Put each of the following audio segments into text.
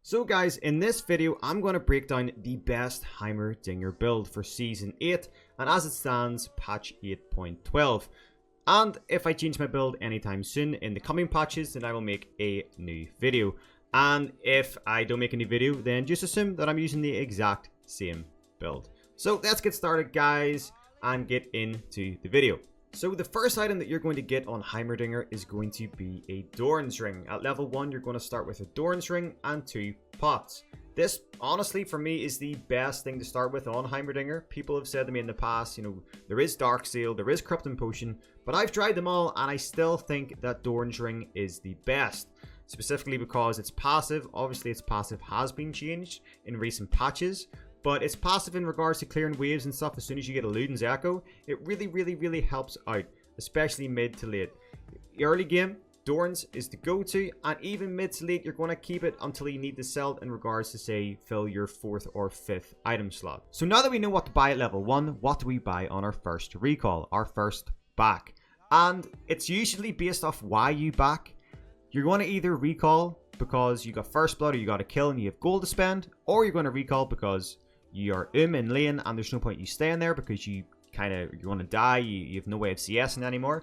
So guys, in this video, I'm going to break down the best HEIMERDINGER build for Season 8, and as it stands, patch 8.12. And if I change my build anytime soon in the coming patches, then I will make a new video. And if I don't make a new video, then just assume that I'm using the exact same build. So let's get started, guys, and get into the video. So the first item that you're going to get on HEIMERDINGER is going to be a Doran's Ring. At level 1, you're going to start with a Doran's Ring and 2 pots. This, honestly, for me, is the best thing to start with on HEIMERDINGER. People have said to me in the past, there is Dark Seal, there is Corrupting Potion, but I've tried them all, and I still think that Doran's Ring is the best. Specifically because it's passive. Obviously, its passive has been changed in recent patches, but it's passive in regards to clearing waves and stuff. As soon as you get a Luden's Echo, it really helps out, especially mid to late. Early game, Doran's is the go-to, and even mid to late, you're going to keep it until you need to sell it in regards to, say, fill your 4th or 5th item slot. So now that we know what to buy at level 1, what do we buy on our first recall, our first back? And it's usually based off why you back. You're going to either recall because you got first blood or you got a kill and you have gold to spend, or you're going to recall because you are in lane and there's no point you staying there because you're going to die, you have no way of CSing anymore,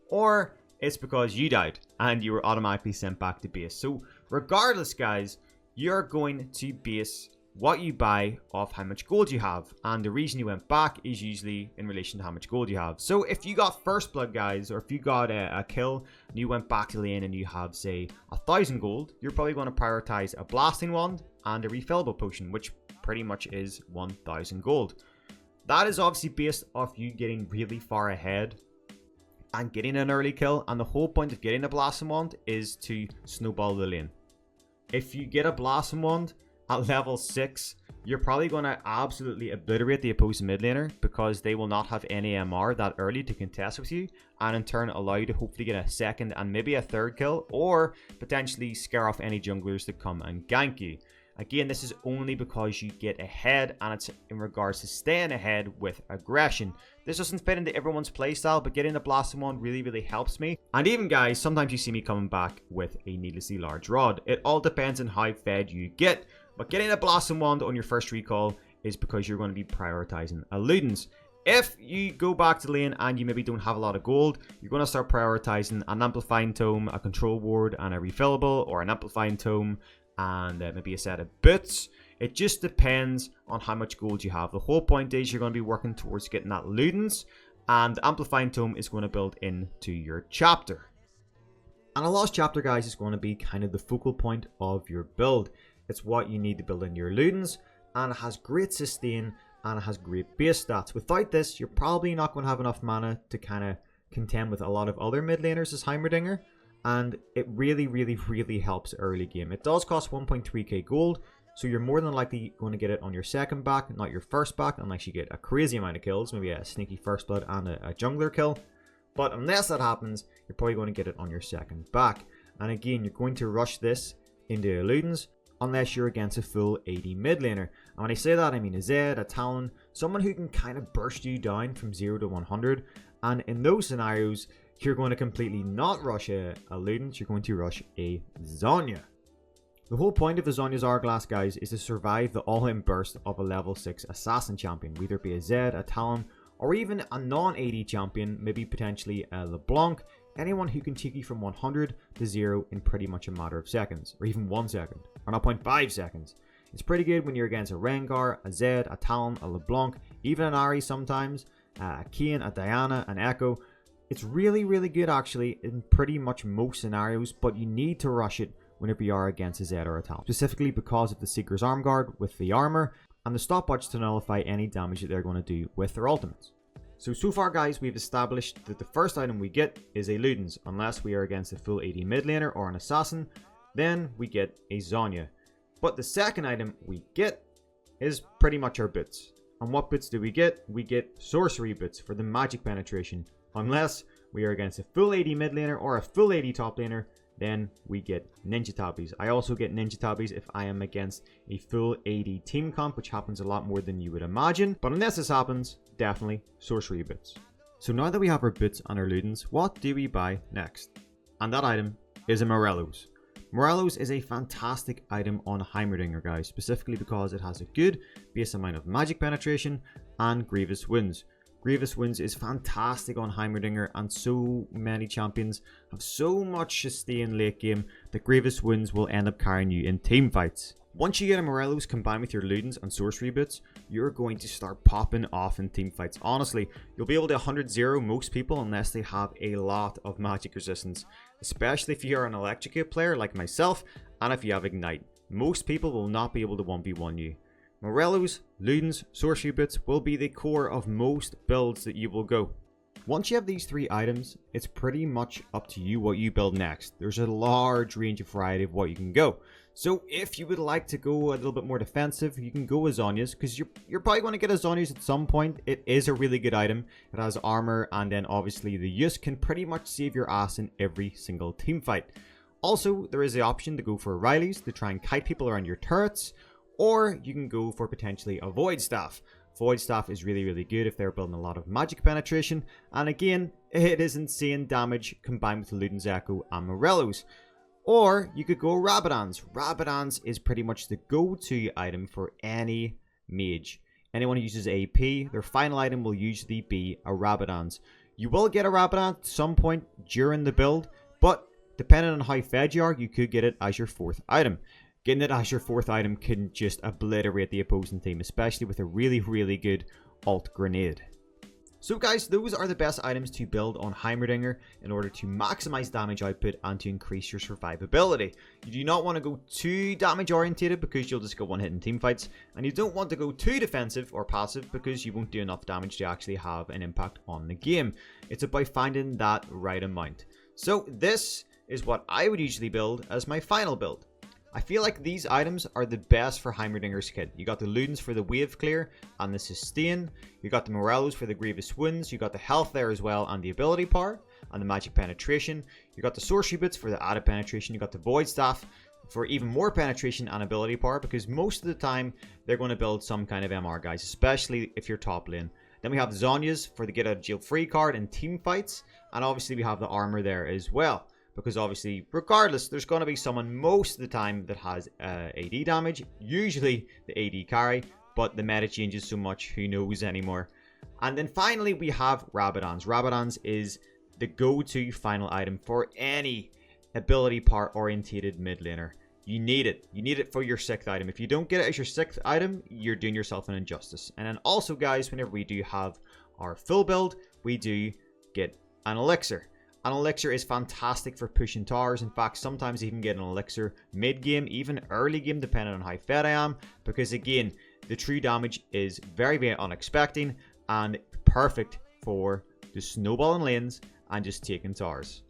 or it's because you died and you were automatically sent back to base. So regardless, guys, you're going to base what you buy off how much gold you have, and the reason you went back is usually in relation to how much gold you have. So if you got first blood, guys, or if you got a kill and you went back to lane and you have, say, 1,000 gold, you're probably going to prioritize a blasting wand and a refillable potion, which pretty much is 1,000 gold. That is obviously based off you getting really far ahead and getting an early kill, and the whole point of getting a blasting wand is to snowball the lane. If you get a blasting wand at level 6, you're probably going to absolutely obliterate the opposing mid laner because they will not have any MR that early to contest with you, and in turn allow you to hopefully get a second and maybe a third kill, or potentially scare off any junglers that come and gank you. Again, this is only because you get ahead, and it's in regards to staying ahead with aggression. This doesn't fit into everyone's playstyle, but getting the blasting wand really helps me. And even, guys, sometimes you see me coming back with a needlessly large rod. It all depends on how fed you get. But getting a blasting wand on your first recall is because you're going to be prioritizing a Luden's. If you go back to lane and you maybe don't have a lot of gold, you're going to start prioritizing an amplifying tome, a control ward, and a refillable, or an amplifying tome and maybe a set of boots. It just depends on how much gold you have. The whole point is you're going to be working towards getting that Luden's, and the amplifying tome is going to build into your chapter. And a lost chapter, guys, is going to be kind of the focal point of your build. It's what you need to build in your Luden's, and it has great sustain and it has great base stats. Without this, you're probably not going to have enough mana to kind of contend with a lot of other mid laners as HEIMERDINGER, and it really helps early game. It does cost 1.3k gold, so you're more than likely going to get it on your second back, not your first back, unless you get a crazy amount of kills, maybe a sneaky first blood and a jungler kill. But unless that happens, you're probably going to get it on your second back. And again, you're going to rush this into a Luden's unless you're against a full AD mid laner. And when I say that, I mean a Zed, a Talon, someone who can kind of burst you down from 0 to 100. And in those scenarios, you're going to completely not rush a Luden's, you're going to rush a Zhonya. The whole point of the Zhonya's Hourglass, guys, is to survive the all-in burst of a level 6 assassin champion, whether it be a Zed, a Talon, or even a non-AD champion, maybe potentially a LeBlanc, anyone who can take you from 100 to 0 in pretty much a matter of seconds, or even 1 second, or 0.5 seconds. It's pretty good when you're against a Rengar, a Zed, a Talon, a LeBlanc, even an Ahri sometimes, a Kayn, a Diana, an Echo. It's really good actually in pretty much most scenarios, but you need to rush it whenever you are against a Zed or a Talon, specifically because of the Seeker's Arm Guard with the armor and the stopwatch to nullify any damage that they're going to do with their ultimates. So far, guys, we've established that the first item we get is a Luden's, unless we are against a full AD mid laner or an assassin, then we get a Zhonya. But the second item we get is pretty much our boots. And what boots do we get? We get sorcery boots for the magic penetration. Unless we are against a full AD mid laner or a full AD top laner, then we get ninja tabbies. I also get ninja tabbies if I am against a full AD team comp, which happens a lot more than you would imagine. But unless this happens, definitely sorcery boots. So now that we have our boots and our Luden's, what do we buy next? And that item is a Morello's. Morello's is a fantastic item on Heimerdinger, guys, specifically because it has a good base amount of magic penetration and Grievous Wounds. Grievous Wounds is fantastic on Heimerdinger, and so many champions have so much sustain late game that Grievous Wounds will end up carrying you in team fights. Once you get a Morello's combined with your Ludens and sorcery boots, you're going to start popping off in team fights. Honestly, you'll be able to 100-0 most people unless they have a lot of magic resistance, especially if you're an electrocute player like myself and if you have Ignite. Most people will not be able to 1v1 you. Morello's, Ludens, sorcery boots will be the core of most builds that you will go. Once you have these 3 items, it's pretty much up to you what you build next. There's a large range of variety of what you can go. So if you would like to go a little bit more defensive, you can go Azonias, because you're probably going to get Azonias at some point. It is a really good item. It has armor, and then obviously the use can pretty much save your ass in every single team fight. Also, there is the option to go for Riley's to try and kite people around your turrets, or you can go for potentially a Void Staff. Void Staff is really good if they're building a lot of magic penetration, and again, it is insane damage combined with Luden's Echo and Morello's. Or you could go Rabadon's. Rabadon's is pretty much the go-to item for any mage. Anyone who uses AP, their final item will usually be a Rabadon's. You will get a Rabadon at some point during the build, but depending on how fed you are, you could get it as your 4th item. Getting it as your 4th item can just obliterate the opposing team, especially with a really good alt grenade. So guys, those are the best items to build on Heimerdinger in order to maximize damage output and to increase your survivability. You do not want to go too damage orientated because you'll just go one hit in team fights, and you don't want to go too defensive or passive because you won't do enough damage to actually have an impact on the game. It's about finding that right amount. So this is what I would usually build as my final build. I feel like these items are the best for Heimerdinger's kit. You got the Ludens for the wave clear and the sustain. You got the Morello's for the grievous wounds. You got the health there as well and the ability power and the magic penetration. You got the sorcery bits for the added penetration. You got the void staff for even more penetration and ability power, because most of the time they're going to build some kind of MR, guys, especially if you're top lane. Then we have Zonya's for the get out of jail free card in team fights, and obviously we have the armor there as well. Because obviously, regardless, there's going to be someone most of the time that has AD damage. Usually the AD carry, but the meta changes so much, who knows anymore. And then finally, we have Rabadon's. Rabadon's is the go-to final item for any ability part orientated mid laner. You need it. You need it for your 6th item. If you don't get it as your 6th item, you're doing yourself an injustice. And then also, guys, whenever we do have our full build, we do get an elixir. An elixir is fantastic for pushing towers. In fact, sometimes you can get an elixir mid-game, even early game, depending on how fed I am. Because again, the true damage is very, very unexpected and perfect for the snowballing lanes and just taking towers.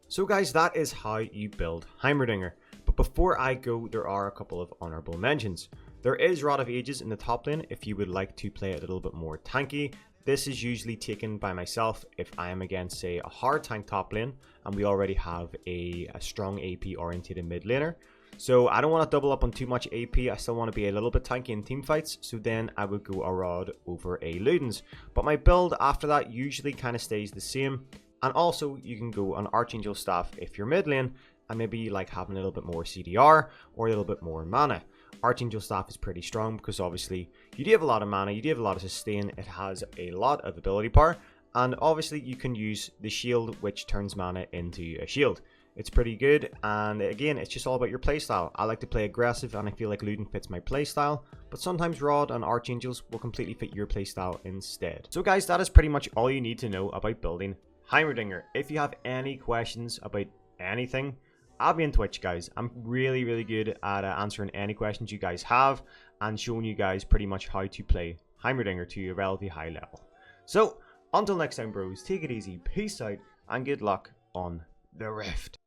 So guys, that is how you build Heimerdinger. But before I go, there are a couple of honorable mentions. There is Rod of Ages in the top lane if you would like to play a little bit more tanky. This is usually taken by myself if I am against, say, a hard tank top lane and we already have a strong AP oriented mid laner. So I don't want to double up on too much AP. I still want to be a little bit tanky in team fights. So then I would go a Rod over a Ludens. But my build after that usually kind of stays the same. And also you can go on Archangel Staff if you're mid lane and maybe like having a little bit more CDR or a little bit more mana. Archangel Staff is pretty strong because obviously you do have a lot of mana, you do have a lot of sustain, it has a lot of ability power, and obviously you can use the shield which turns mana into a shield. It's pretty good, and again, it's just all about your playstyle. I like to play aggressive and I feel like Luden fits my playstyle, but sometimes Rod and Archangels will completely fit your playstyle instead. So guys, that is pretty much all you need to know about building Heimerdinger. If you have any questions about anything, I'll be in Twitch, guys. I'm really good at answering any questions you guys have and showing you guys pretty much how to play Heimerdinger to a relatively high level. So, until next time, bros, take it easy, peace out, and good luck on the Rift.